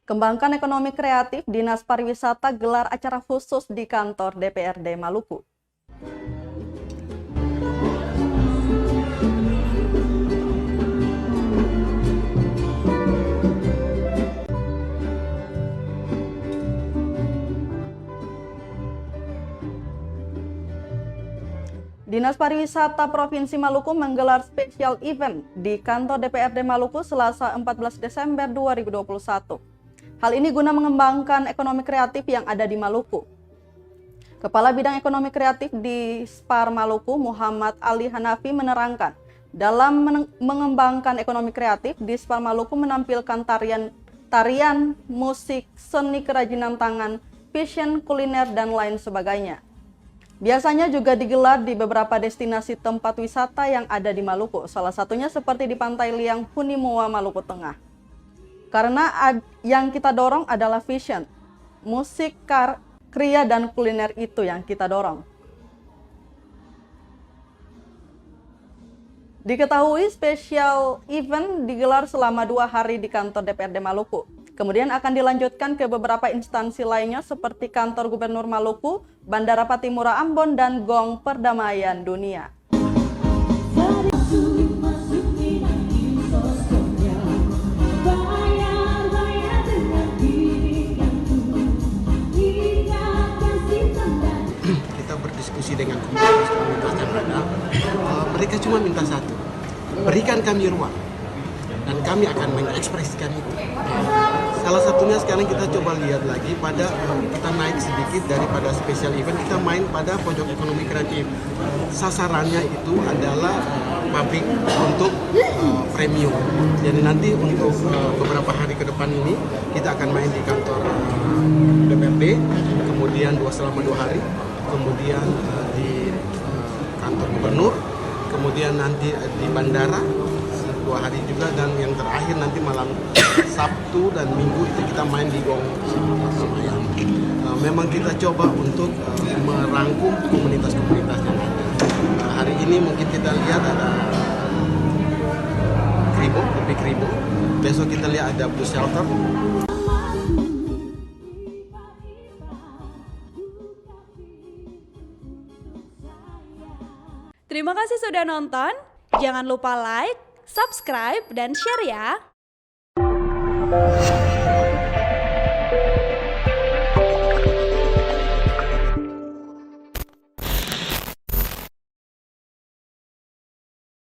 Kembangkan ekonomi kreatif, Dinas Pariwisata gelar acara khusus di kantor DPRD Maluku. Dinas Pariwisata Provinsi Maluku menggelar special event di kantor DPRD Maluku Selasa 14 Desember 2021. Hal ini guna mengembangkan ekonomi kreatif yang ada di Maluku. Kepala Bidang Ekonomi Kreatif di SPAR Maluku, Muhammad Ali Hanafi menerangkan, dalam mengembangkan ekonomi kreatif, di SPAR Maluku menampilkan tarian, musik, seni kerajinan tangan, fashion, kuliner, dan lain sebagainya. Biasanya juga digelar di beberapa destinasi tempat wisata yang ada di Maluku, salah satunya seperti di Pantai Liang, Punimua, Maluku Tengah. Karena yang kita dorong adalah fashion, musik, kria, dan kuliner itu yang kita dorong. Diketahui special event digelar selama 2 hari di kantor DPRD Maluku. Kemudian akan dilanjutkan ke beberapa instansi lainnya seperti kantor Gubernur Maluku, Bandara Patimura Ambon, dan Gong Perdamaian Dunia. Kita berdiskusi dengan komunitas yang ada, mereka cuma minta satu, berikan kami ruang dan kami akan mengekspresikan itu. Salah satunya sekarang kita coba lihat lagi kita naik sedikit daripada special event, kita main pada pojok ekonomi kreatif. Sasarannya itu adalah pabrik untuk premium. Jadi nanti untuk beberapa hari ke depan ini kita akan main di kantor DPRD, kemudian selama 2 hari, kemudian di kantor gubernur, kemudian nanti di bandara 2 hari juga, dan yang terakhir nanti malam Sabtu dan Minggu itu kita main di Gong Perdamaian. Memang kita coba untuk merangkum komunitas-komunitas yang ada. Hari ini mungkin kita lihat ada Kribo, besok kita lihat ada Blue Shelter. Terima kasih sudah nonton. Jangan lupa like, subscribe, dan share ya.